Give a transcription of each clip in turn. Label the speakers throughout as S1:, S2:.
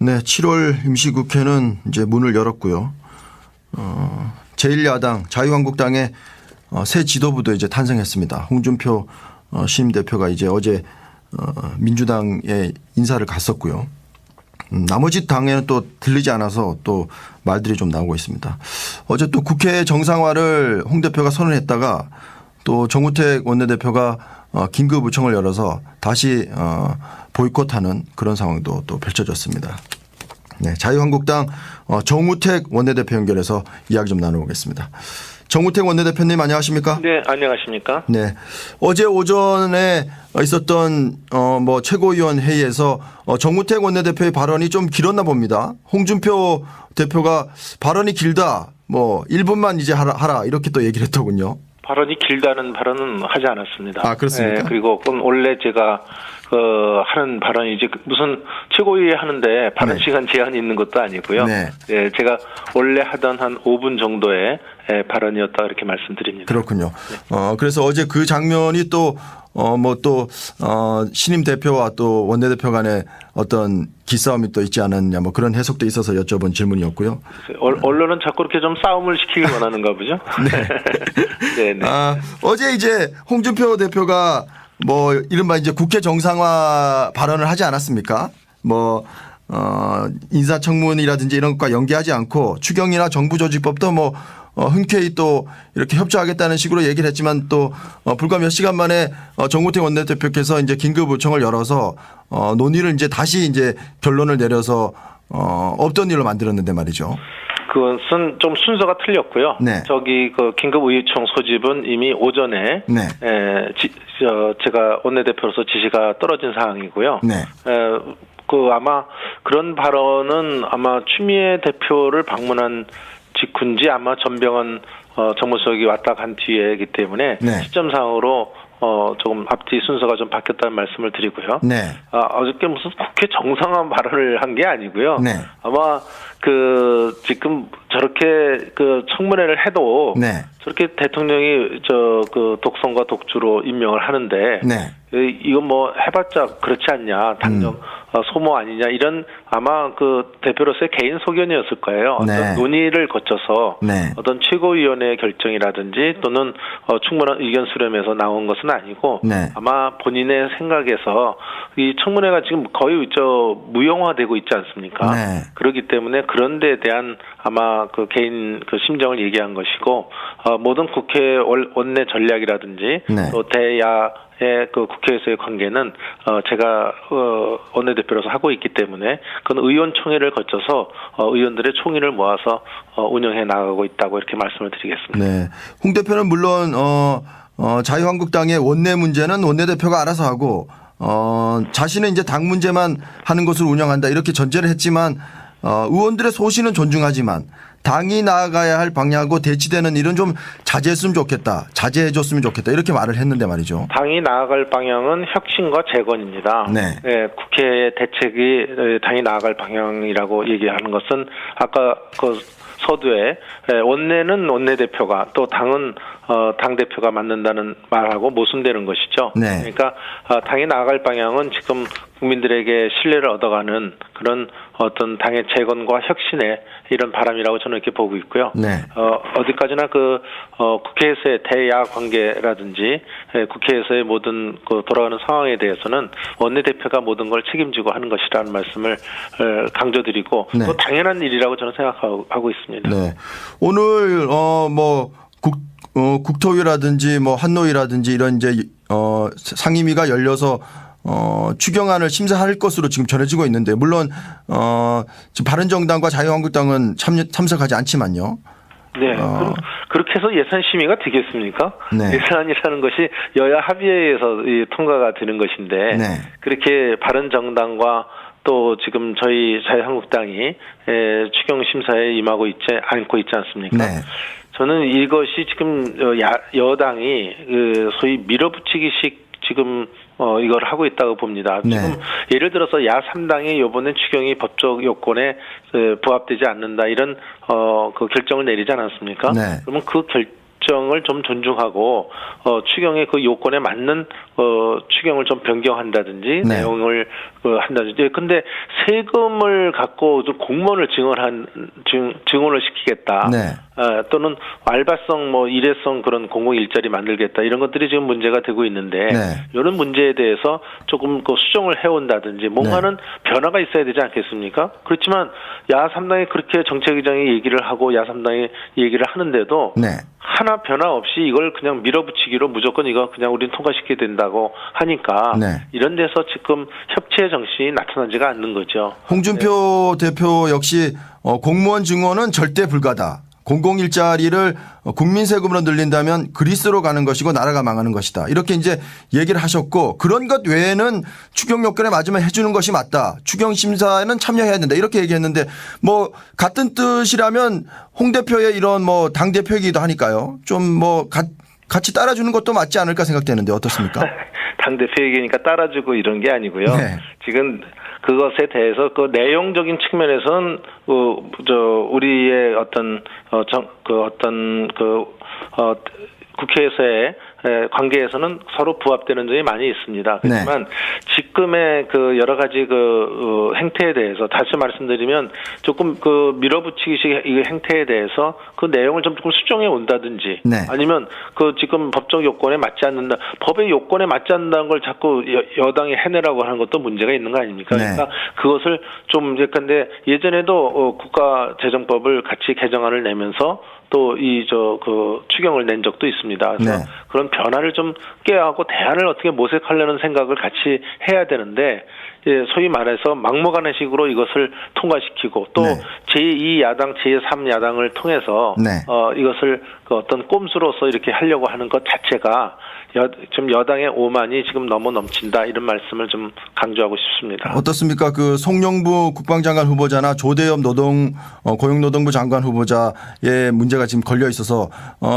S1: 네, 7월 임시국회는 이제 문을 열었고요. 제1야당 자유한국당의 새 지도부도 이제 탄생했습니다. 홍준표 신임대표가 이제 어제 민주당에 인사를 갔었고요. 나머지 당에는 또 들리지 않아서 또 말들이 좀 나오고 있습니다. 어제 또 국회 정상화를 홍 대표가 선언했다가 또 정우택 원내대표가 긴급 의총을 열어서 다시 보이콧하는 그런 상황도 또 펼쳐졌습니다. 네, 자유한국당 정우택 원내대표 연결해서 이야기 좀 나눠보겠습니다. 정우택 원내대표님 안녕하십니까?
S2: 네, 안녕하십니까?
S1: 네, 어제 오전에 있었던 뭐 최고위원 회의에서 정우택 원내대표의 발언이 좀 길었나 봅니다. 홍준표 대표가 발언이 길다, 뭐 1분만 이제 하라 이렇게 또 얘기를 했더군요.
S2: 발언이 길다는 발언은 하지 않았습니다.
S1: 아, 그렇습니까?
S2: 네, 그리고 원래 제가 하는 발언이 이제 무슨 최고위에 하는데 발언
S1: 네.
S2: 시간 제한이 있는 것도 아니고요.
S1: 네.
S2: 네, 제가 원래 하던 한 5분 정도의 발언이었다 이렇게 말씀드립니다.
S1: 그렇군요.
S2: 네.
S1: 그래서 어제 그 장면이 또 신임 대표와 또 원내대표 간에 어떤 기싸움이 또 있지 않았냐 뭐 그런 해석도 있어서 여쭤본 질문이었고요.
S2: 언론은 자꾸 이렇게 좀 싸움을 시키길 원하는가 보죠.
S1: 네.
S2: 네.
S1: 어제 이제 홍준표 대표가 뭐 이른바 이제 국회 정상화 발언을 하지 않았습니까? 뭐 인사청문이라든지 이런 것과 연계하지 않고 추경이나 정부조직법도 뭐 흔쾌히 또 이렇게 협조하겠다는 식으로 얘기를 했지만 또 불과 몇 시간 만에 정우택 원내대표께서 이제 긴급 의총을 열어서 논의를 이제 다시 이제 결론을 내려서 없던 일로 만들었는데 말이죠.
S2: 그것은 좀 순서가 틀렸고요.
S1: 네.
S2: 저기 그 긴급의총 소집은 이미 오전에
S1: 네.
S2: 제가 원내대표로서 지시가 떨어진 상황이고요.
S1: 네.
S2: 아마 그런 발언은 아마 추미애 대표를 방문한 직후인지 아마 전병헌 정무수석이 왔다 간 뒤에이기 때문에
S1: 네.
S2: 시점상으로 조금 앞뒤 순서가 좀 바뀌었다는 말씀을 드리고요.
S1: 네.
S2: 어저께 무슨 국회 정상화 발언을 한 게 아니고요.
S1: 네.
S2: 아마 지금 저렇게 청문회를 해도
S1: 네.
S2: 저렇게 대통령이 독선과 독주로 임명을 하는데
S1: 네.
S2: 이건 뭐 해봤자 그렇지 않냐, 당력 소모 아니냐 이런 아마 대표로서의 개인 소견이었을 거예요.
S1: 네.
S2: 어떤 논의를 거쳐서
S1: 네.
S2: 어떤 최고위원회의 결정이라든지 또는 충분한 의견 수렴에서 나온 것은 아니고
S1: 네.
S2: 아마 본인의 생각에서 이 청문회가 지금 거의 무용화되고 있지 않습니까?
S1: 네.
S2: 그렇기 때문에 그런 데에 대한 아마 개인 심정을 얘기한 것이고 모든 국회 원내 전략이라든지
S1: 네.
S2: 또 대야의 국회에서의 관계는 제가 원내대표로서 하고 있기 때문에 그건 의원총회를 거쳐서 의원들의 총의를 모아서 운영해 나가고 있다고 이렇게 말씀을 드리겠습니다.
S1: 네. 홍 대표는 물론 자유한국당의 원내 문제는 원내대표가 알아서 하고 자신은 이제 당 문제만 하는 것을 운영한다 이렇게 전제를 했지만 의원들의 소신은 존중하지만 당이 나아가야 할 방향하고 대치되는 일은 좀 자제했으면 좋겠다. 자제해줬으면 좋겠다. 이렇게 말을 했는데 말이죠.
S2: 당이 나아갈 방향은 혁신과 재건입니다.
S1: 네.
S2: 네, 국회의 대책이 당이 나아갈 방향이라고 얘기하는 것은 아까 서두에 원내는 원내대표가 또 당은 당대표가 맡는다는 말하고 모순되는 것이죠.
S1: 네.
S2: 그러니까 당이 나아갈 방향은 지금 국민들에게 신뢰를 얻어가는 그런 어떤 당의 재건과 혁신의 이런 바람이라고 저는 이렇게 보고 있고요.
S1: 네.
S2: 어디까지나 국회에서의 대야 관계라든지 국회에서의 모든 돌아가는 상황에 대해서는 원내대표가 모든 걸 책임지고 하는 것이라는 말씀을 강조드리고
S1: 네.
S2: 또 당연한 일이라고 저는 생각하고 있습니다.
S1: 네. 오늘 국토위라든지 뭐 한노위라든지 이런 이제 상임위가 열려서 추경안을 심사할 것으로 지금 전해지고 있는데 물론 지금 바른정당과 자유한국당은 참석하지 않지만요.
S2: 네. 그럼 그렇게 해서 예산 심의가 되겠습니까?
S1: 네.
S2: 예산이라는 것이 여야 합의에 의해서 통과가 되는 것인데
S1: 네.
S2: 그렇게 바른정당과 또 지금 저희 자유한국당이 추경 심사에 임하고 않고 있지 않습니까?
S1: 네.
S2: 저는 이것이 지금 여당이 소위 밀어붙이기식 지금 이걸 하고 있다고 봅니다.
S1: 네.
S2: 지금 예를 들어서 야3당이 이번에 추경이 법적 요건에 부합되지 않는다 이런 결정을 내리지 않았습니까?
S1: 네.
S2: 그러면 그 추경을 좀 존중하고 추경의 그 요건에 맞는 추경을 좀 변경한다든지
S1: 네.
S2: 내용을 한다든지. 근데 세금을 갖고 공무원을 증원을 시키겠다.
S1: 네.
S2: 또는 알바성 일회성 그런 공공 일자리 만들겠다 이런 것들이 지금 문제가 되고 있는데
S1: 네.
S2: 이런 문제에 대해서 조금 수정을 해온다든지 뭔가는 변화가 있어야 되지 않겠습니까? 그렇지만 야3당이 그렇게 정책위원장이 얘기를 하고 야3당이 얘기를 하는데도
S1: 네.
S2: 하나 변화 없이 이걸 그냥 밀어붙이기로 무조건 이거 그냥 우리는 통과시켜야 된다고 하니까
S1: 네.
S2: 이런 데서 지금 협치의 정신이 나타나지가 않는 거죠.
S1: 홍준표 대표 역시 공무원 증원은 절대 불가다. 공공 일자리를 국민 세금으로 늘린다면 그리스로 가는 것이고 나라가 망하는 것이다. 이렇게 이제 얘기를 하셨고 그런 것 외에는 추경 요건에 맞으면 해주는 것이 맞다. 추경 심사에는 참여해야 된다. 이렇게 얘기했는데 같은 뜻이라면 홍 대표의 이런 당 대표이기도 하니까요. 좀 같이 따라주는 것도 맞지 않을까 생각되는데 어떻습니까?
S2: 당대표 얘기니까 따라주고 이런 게 아니고요.
S1: 네.
S2: 지금 그것에 대해서 그 내용적인 측면에서는 우리의 국회에서의 관계에서는 서로 부합되는 점이 많이 있습니다. 그렇지만 지금의 그 여러 가지 행태에 대해서 다시 말씀드리면 조금 밀어붙이기식 이 행태에 대해서 그 내용을 좀 조금 수정해 온다든지 아니면 지금 법적 요건에 맞지 않는다. 법의 요건에 맞지 않는다는 걸 자꾸 여당이 해내라고 하는 것도 문제가 있는 거 아닙니까? 그러니까 그것을 좀 근데 예전에도 국가재정법을 같이 개정안을 내면서 또 추경을 낸 적도 있습니다. 그래서 그런 변화를 좀 깨하고 대안을 어떻게 모색하려는 생각을 같이 해야 되는데 소위 말해서 막무가내식으로 이것을 통과시키고 또 제2야당, 제3야당을 통해서 이것을 어떤 꼼수로서 이렇게 하려고 하는 것 자체가 좀 여당의 오만이 지금 너무 넘친다 이런 말씀을 좀 강조하고 싶습니다.
S1: 어떻습니까? 송영부 국방장관 후보자나 조대엽 고용노동부 장관 후보자의 문제가 지금 걸려 있어서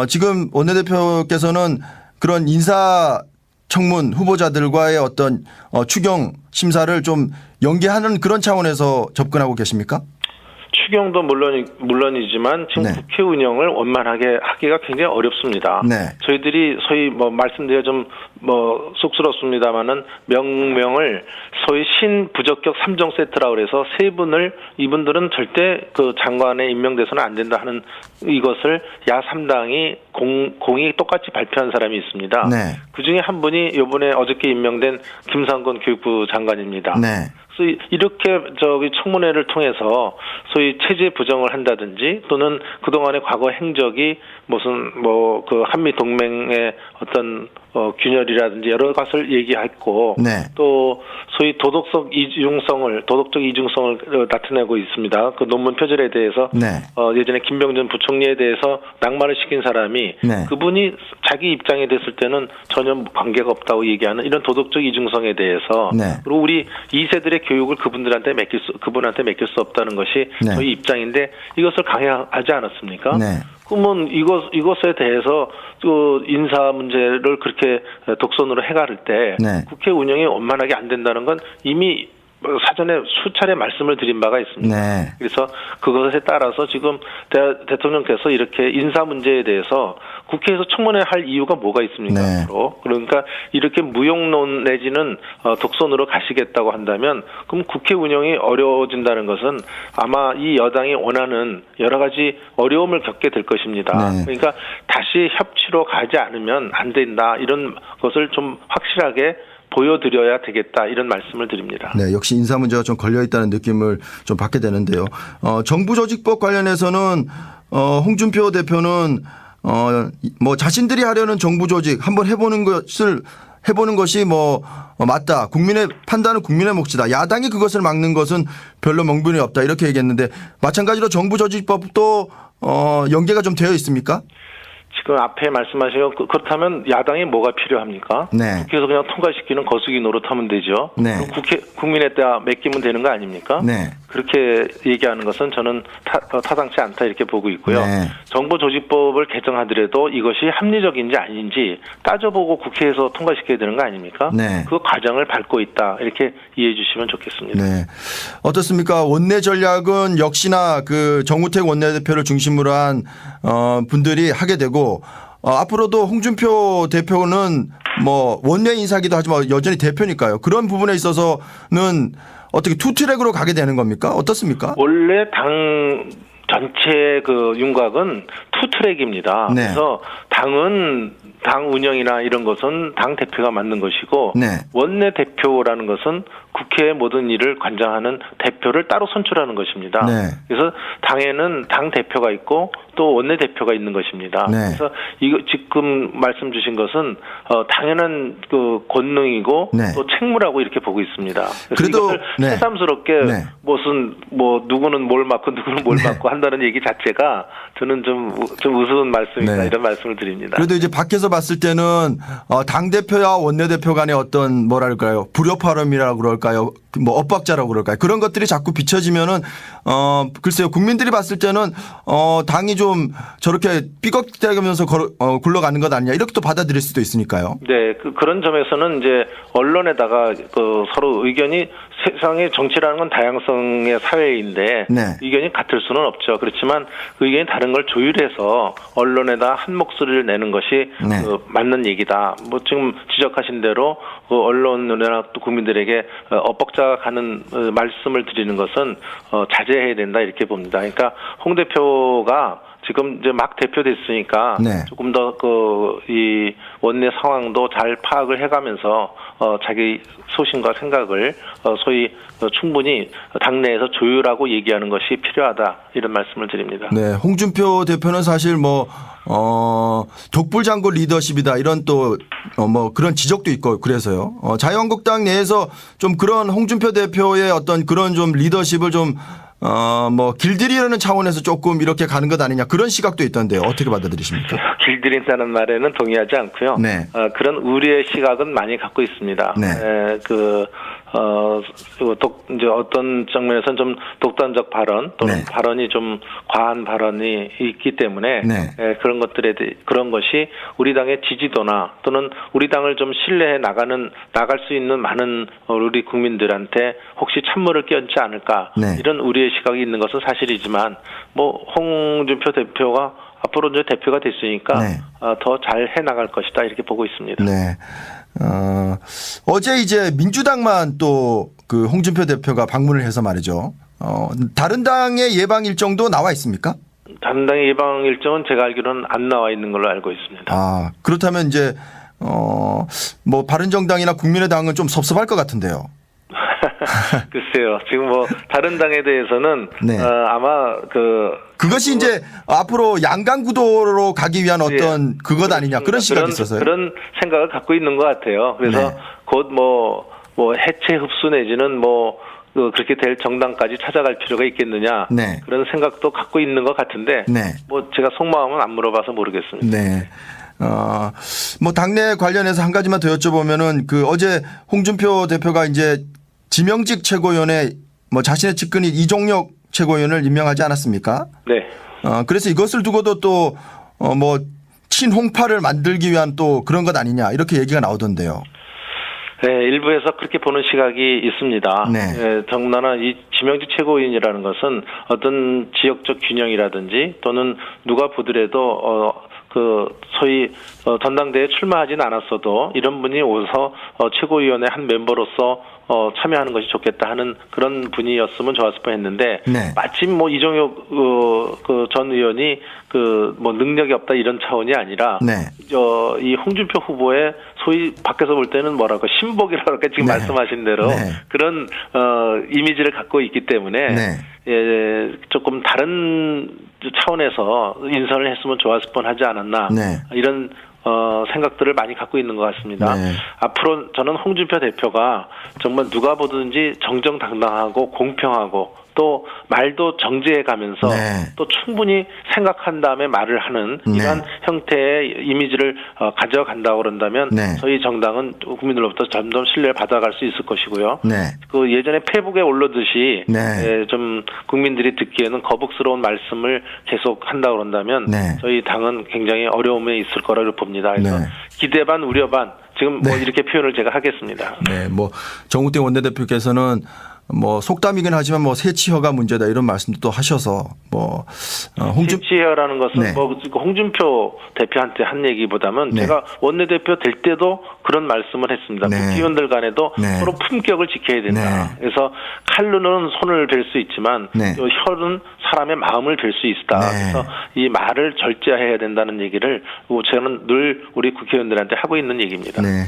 S1: 지금 원내대표께서는 그런 인사청문 후보자들과의 어떤 추경 심사를 좀 연계하는 그런 차원에서 접근하고 계십니까?
S2: 추경도 물론이지만 지금 국회 운영을 원만하게 하기가 굉장히 어렵습니다. 저희들이 소위 말씀드려 좀 쑥스럽습니다만은 명명을 소위 신부적격 3종 세트라고 그래서 이분들은 절대 장관에 임명돼서는 안 된다 하는 이것을 야3당이 공이 똑같이 발표한 사람이 있습니다. 그중에 한 분이 이번에 어저께 임명된 김상곤 교육부 장관입니다. 그래서 이렇게 청문회를 통해서 소위 체제 부정을 한다든지 또는 그동안의 과거 행적이 무슨 한미 동맹의 어떤 균열이라든지 여러 것을 얘기했고 또 소위 도덕적 이중성을 나타내고 있습니다. 그 논문 표절에 대해서 예전에 김병준 부총리에 대해서 낙마를 시킨 사람이 그분이 자기 입장에 됐을 때는 전혀 관계가 없다고 얘기하는 이런 도덕적 이중성에 대해서 그리고 우리 2세들의 교육을 그분한테 맡길 수 없다는 것이 저희 입장인데 이것을 강행하지 않았습니까? 그러면 이것에 대해서 인사 문제를 그렇게 독선으로 해가를 때 국회 운영이 원만하게 안 된다는 건 이미 사전에 수차례 말씀을 드린 바가 있습니다. 그래서 그것에 따라서 지금 대통령께서 이렇게 인사 문제에 대해서 국회에서 청문회 할 이유가 뭐가 있습니까? 그러니까 이렇게 무용론 내지는 독선으로 가시겠다고 한다면 그럼 국회 운영이 어려워진다는 것은 아마 이 여당이 원하는 여러 가지 어려움을 겪게 될 것입니다. 그러니까 다시 협치로 가지 않으면 안 된다. 이런 것을 좀 확실하게 보여드려야 되겠다 이런 말씀을 드립니다.
S1: 역시 인사 문제가 좀 걸려 있다는 느낌을 좀 받게 되는데요. 정부조직법 관련해서는 홍준표 대표는 자신들이 하려는 정부조직 한번 해보는 것이 맞다. 국민의 판단은 국민의 몫이다. 야당이 그것을 막는 것은 별로 명분이 없다. 이렇게 얘기했는데 마찬가지로 정부조직법도 연계가 좀 되어 있습니까?
S2: 지금 앞에 말씀하신 거 그렇다면 야당이 뭐가 필요합니까? 국회에서 그냥 통과시키는 거수기 노릇하면 되죠. 국회 국민에다 맡기면 되는 거 아닙니까? 그렇게 얘기하는 것은 저는 타당치 않다 이렇게 보고 있고요. 정부조직법을 개정하더라도 이것이 합리적인지 아닌지 따져보고 국회에서 통과시켜야 되는 거 아닙니까? 그 과정을 밟고 있다 이렇게 이해해 주시면 좋겠습니다.
S1: 어떻습니까? 원내 전략은 역시나 정우택 원내대표를 중심으로 한 분들이 하게 되고 앞으로도 홍준표 대표는 뭐 원내 인사기도 하지만 여전히 대표니까요. 그런 부분에 있어서는 어떻게 투트랙으로 가게 되는 겁니까? 어떻습니까?
S2: 원래 당 전체 그 윤곽은 투트랙입니다.
S1: 네.
S2: 그래서 당은 당 운영이나 이런 것은 당 대표가 맡는 것이고
S1: 네.
S2: 원내 대표라는 것은 국회의 모든 일을 관장하는 대표를 따로 선출하는 것입니다.
S1: 네.
S2: 그래서 당에는 당 대표가 있고 또 원내 대표가 있는 것입니다.
S1: 네.
S2: 그래서 이거 지금 말씀 주신 것은 당연한 그 권능이고
S1: 네.
S2: 또 책무라고 이렇게 보고 있습니다. 그래서
S1: 그래도
S2: 이것을
S1: 네.
S2: 새삼스럽게
S1: 네.
S2: 무슨 뭐 누구는 뭘 맡고 누구는 뭘
S1: 네.
S2: 맡고 한다는 얘기 자체가 저는 좀 우스운 말씀이다
S1: 네.
S2: 이런 말씀을 드립니다.
S1: 그래도 이제 밖에서 봤을 때는 당 대표와 원내 대표 간의 어떤 뭐랄까요 불협화음이라고 그럴까요, 뭐 엇박자라고 그럴까요, 그런 것들이 자꾸 비춰지면은 글쎄요 국민들이 봤을 때는 당이 좀 저렇게 삐걱대면서 굴러가는 것 아니냐 이렇게 또 받아들일 수도 있으니까요.
S2: 네, 그런 점에서는 이제 언론에다가 그 서로 의견이 세상의 정치라는 건 다양성의 사회인데
S1: 네.
S2: 의견이 같을 수는 없죠. 그렇지만 그 의견이 다른 걸 조율해서 언론에다 한 목소리를 내는 것이
S1: 네.
S2: 맞는 얘기다. 뭐 지금 지적하신 대로 그 언론이나 또 국민들에게 엇박자가 가는 말씀을 드리는 것은 자제해야 된다 이렇게 봅니다. 그러니까 홍 대표가 지금 이제 막 대표됐으니까
S1: 네.
S2: 조금 더 이 원내 상황도 잘 파악을 해가면서 자기 소신과 생각을 소위 충분히 당내에서 조율하고 얘기하는 것이 필요하다 이런 말씀을 드립니다.
S1: 네, 홍준표 대표는 사실 뭐 독불장군 리더십이다 이런 또 뭐 그런 지적도 있고 그래서요. 자유한국당 내에서 좀 그런 홍준표 대표의 어떤 그런 좀 리더십을 좀 뭐 길들이려는 차원에서 조금 이렇게 가는 것 아니냐 그런 시각도 있던데요. 어떻게 받아들이십니까?
S2: 길들인다는 말에는 동의하지 않고요.
S1: 네.
S2: 그런 우려의 시각은 많이 갖고 있습니다.
S1: 네.
S2: 이제 어떤 측면에서는 좀 독단적 발언 또는
S1: 네.
S2: 발언이 좀 과한 발언이 있기 때문에
S1: 네.
S2: 그런 것이 우리 당의 지지도나 또는 우리 당을 좀 신뢰해 나갈 수 있는 많은 우리 국민들한테 혹시 찬물을 끼얹지 않을까
S1: 네.
S2: 이런 우려의 시각이 있는 것은 사실이지만 뭐 홍준표 대표가 앞으로 이제 대표가 됐으니까
S1: 네.
S2: 더 잘 해 나갈 것이다 이렇게 보고 있습니다.
S1: 네. 어제 이제 민주당만 또 그 홍준표 대표가 방문을 해서 말이죠. 다른 당의 예방 일정도 나와 있습니까?
S2: 다른 당의 예방 일정은 제가 알기로는 안 나와 있는 걸로 알고 있습니다.
S1: 아, 그렇다면 이제 뭐 바른정당이나 국민의당은 좀 섭섭할 것 같은데요.
S2: 글쎄요. 지금 뭐 다른 당에 대해서는
S1: 네.
S2: 아마
S1: 그것이 이제 앞으로 양강 구도로 가기 위한 어떤 그것 아니냐 그런 시각이 있어서요.
S2: 그런 생각을 갖고 있는 것 같아요. 그래서
S1: 네.
S2: 곧 뭐 해체 흡수 내지는 뭐 그렇게 될 정당까지 찾아갈 필요가 있겠느냐
S1: 네.
S2: 그런 생각도 갖고 있는 것 같은데
S1: 네.
S2: 뭐 제가 속마음은 안 물어봐서 모르겠습니다.
S1: 네. 뭐 당내 관련해서 한 가지만 더 여쭤보면은 그 어제 홍준표 대표가 이제 지명직 최고위원회 뭐 자신의 측근인 이종혁 최고위원을 임명하지 않았습니까?
S2: 네.
S1: 그래서 이것을 두고도 또 뭐 친홍파를 만들기 위한 또 그런 것 아니냐 이렇게 얘기가 나오던데요.
S2: 네, 일부에서 그렇게 보는 시각이 있습니다.
S1: 네.
S2: 더군다나 이 지명직 최고위원이라는 것은 어떤 지역적 균형이라든지 또는 누가 보더라도 소위 전당대회에 출마하지는 않았어도 이런 분이 오서 최고위원회 한 멤버로서 참여하는 것이 좋겠다 하는 그런 분이었으면 좋았을 뻔했는데
S1: 네.
S2: 마침 뭐 이종혁 전 의원이 뭐 능력이 없다 이런 차원이 아니라
S1: 네.
S2: 이 홍준표 후보의 소위 밖에서 볼 때는 뭐랄까 신복이라고 할까 지금
S1: 네.
S2: 말씀하신 대로
S1: 네.
S2: 그런 이미지를 갖고 있기 때문에
S1: 네.
S2: 조금 다른 차원에서 인선을 했으면 좋았을 뻔하지 않았나
S1: 네.
S2: 이런 생각들을 많이 갖고 있는 것 같습니다.
S1: 네.
S2: 앞으로 저는 홍준표 대표가 정말 누가 보든지 정정당당하고 공평하고 또 말도 정제해 가면서
S1: 네.
S2: 또 충분히 생각한 다음에 말을 하는 이러한 형태의 이미지를 가져간다고 그런다면
S1: 네.
S2: 저희 정당은 국민들로부터 점점 신뢰를 받아갈 수 있을 것이고요.
S1: 네.
S2: 그 예전에 페북에 올르듯이
S1: 네.
S2: 좀 국민들이 듣기에는 거북스러운 말씀을 계속 한다고 그런다면
S1: 네.
S2: 저희 당은 굉장히 어려움에 있을 거라고 봅니다. 그래서
S1: 네.
S2: 기대 반 우려 반 지금 뭐
S1: 네.
S2: 이렇게 표현을 제가 하겠습니다.
S1: 네, 뭐 정우택 원내대표께서는 뭐 속담이긴 하지만 뭐 새치혀가 문제다 이런 말씀도 또 하셔서 뭐
S2: 새치혀라는 것은
S1: 네.
S2: 뭐 홍준표 대표한테 한 얘기보다는
S1: 네.
S2: 제가 원내대표 될 때도 그런 말씀을 했습니다.
S1: 네.
S2: 국회의원들 간에도
S1: 네.
S2: 서로 품격을 지켜야 된다.
S1: 네.
S2: 그래서 칼로는 손을 뵐 수 있지만
S1: 네.
S2: 또 혀는 사람의 마음을 뵐 수 있다.
S1: 네.
S2: 그래서 이 말을 절제해야 된다는 얘기를 저는 늘 우리 국회의원들한테 하고 있는 얘기입니다.
S1: 네.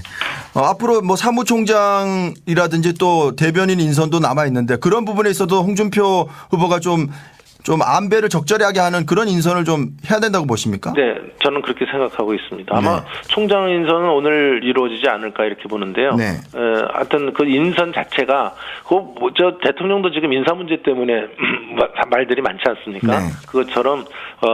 S1: 앞으로 뭐 사무총장이라든지 또 대변인 인선도 남아 있는데 그런 부분에 있어도 홍준표 후보가 좀 안배를 적절하게 하는 그런 인선을 좀 해야 된다고 보십니까?
S2: 네, 저는 그렇게 생각하고 있습니다. 아마 총장 인선은 오늘 이루어지지 않을까 이렇게 보는데요.
S1: 네.
S2: 하여튼 그 인선 자체가 저 대통령도 지금 인사 문제 때문에 말들이 많지 않습니까?
S1: 네.
S2: 그것처럼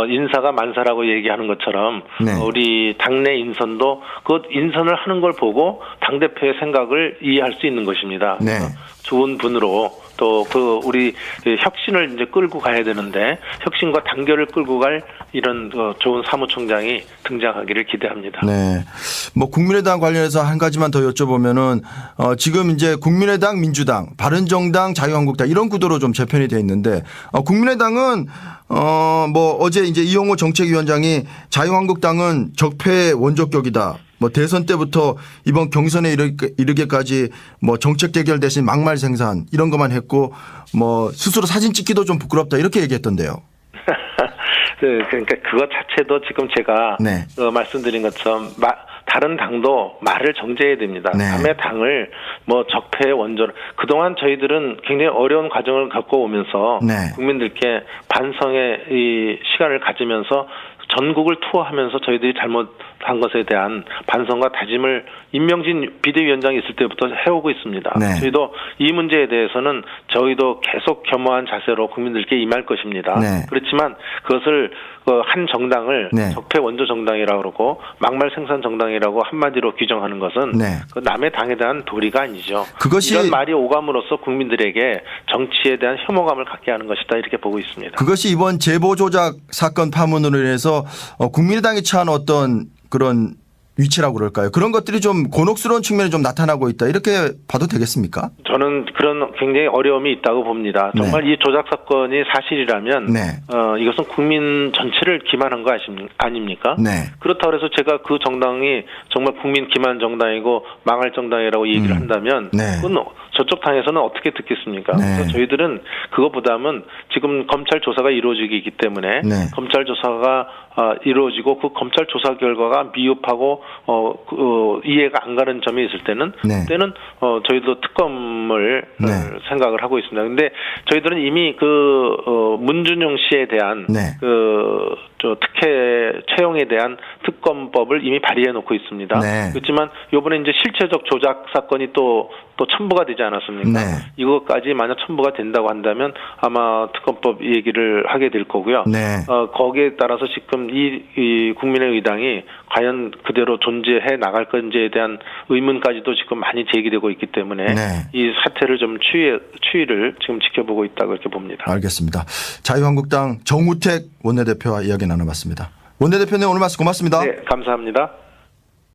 S2: 인사가 만사라고 얘기하는 것처럼
S1: 네.
S2: 우리 당내 인선도 그 인선을 하는 걸 보고 당 대표의 생각을 이해할 수 있는 것입니다.
S1: 네.
S2: 좋은 분으로 또 그 우리 혁신을 이제 끌고 가야 되는데 혁신과 단결을 끌고 갈 이런 좋은 사무총장이 등장하기를 기대합니다.
S1: 네. 뭐 국민의당 관련해서 한 가지만 더 여쭤보면은 지금 이제 국민의당, 민주당, 바른정당, 자유한국당 이런 구도로 좀 재편이 돼 있는데 국민의당은 뭐 어제 이제 이용호 정책위원장이 자유한국당은 적폐 원조격이다. 뭐 대선 때부터 이번 경선에 이르기까지 뭐 정책 대결 대신 막말 생산 이런 것만 했고 뭐 스스로 사진 찍기도 좀 부끄럽다 이렇게 얘기했던데요.
S2: 네, 그러니까 그것 자체도 지금 제가
S1: 네.
S2: 말씀드린 것처럼 다른 당도 말을 정제해야 됩니다.
S1: 네.
S2: 남의 당을 뭐 적폐의 원조를 그동안 저희들은 굉장히 어려운 과정을 겪어오면서
S1: 네.
S2: 국민들께 반성의 이 시간을 가지면서 전국을 투어하면서 저희들이 잘못한 것에 대한 반성과 다짐을 임명진 비대위원장이 있을 때부터 해오고 있습니다.
S1: 네.
S2: 저희도 이 문제에 대해서는 저희도 계속 겸허한 자세로 국민들께 임할 것입니다.
S1: 네.
S2: 그렇지만 그것을 한 정당을
S1: 네.
S2: 적폐 원조 정당이라고 그러고 막말 생산 정당이라고 한마디로 규정하는 것은
S1: 네.
S2: 그 남의 당에 대한 도리가 아니죠.
S1: 그것이
S2: 이런 말이 오감으로써 국민들에게 정치에 대한 혐오감을 갖게 하는 것이다 이렇게 보고 있습니다.
S1: 그것이 이번 제보 조작 사건 파문으로 인해서 국민의당이 처한 어떤 그런 위치라고 그럴까요? 그런 것들이 좀 곤혹스러운 측면이 좀 나타나고 있다 이렇게 봐도 되겠습니까?
S2: 저는 그런 굉장히 어려움이 있다고 봅니다. 정말 이 조작 사건이 사실이라면
S1: 네.
S2: 이것은 국민 전체를 기만한 거 아닙니까?
S1: 네.
S2: 그렇다고 해서 제가 그 정당이 정말 국민 기만 정당이고 망할 정당이라고 얘기를 한다면
S1: 네.
S2: 그건 저쪽 당에서는 어떻게 듣겠습니까?
S1: 네.
S2: 그래서 저희들은 그것보다는 지금 검찰 조사가 이루어지기 때문에
S1: 네.
S2: 검찰 조사가 이루어지고 그 검찰 조사 결과가 미흡하고 이해가 안 가는 점이 있을 때는
S1: 네.
S2: 그때는 저희도 특검을
S1: 네.
S2: 생각을 하고 있습니다. 근데 저희들은 이미 문준용 씨에 대한
S1: 네.
S2: 특혜 채용에 대한 특검법을 이미 발의해 놓고 있습니다.
S1: 네.
S2: 그렇지만 이번에 이제 실체적 조작 사건이 또 첨부가 되지 않았습니까?
S1: 네.
S2: 이것까지 만약 첨부가 된다고 한다면 아마 특검법 얘기를 하게 될 거고요.
S1: 네.
S2: 거기에 따라서 지금 이 국민의당이 과연 그대로 존재해 나갈 건지에 대한 의문까지도 지금 많이 제기되고 있기 때문에
S1: 네.
S2: 이 사태를 좀 추이를 지금 지켜보고 있다고 이렇게 봅니다.
S1: 알겠습니다. 자유한국당 정우택 원내대표와 이야기 나눠봤습니다. 원내대표님 오늘 말씀 고맙습니다.
S2: 네, 감사합니다.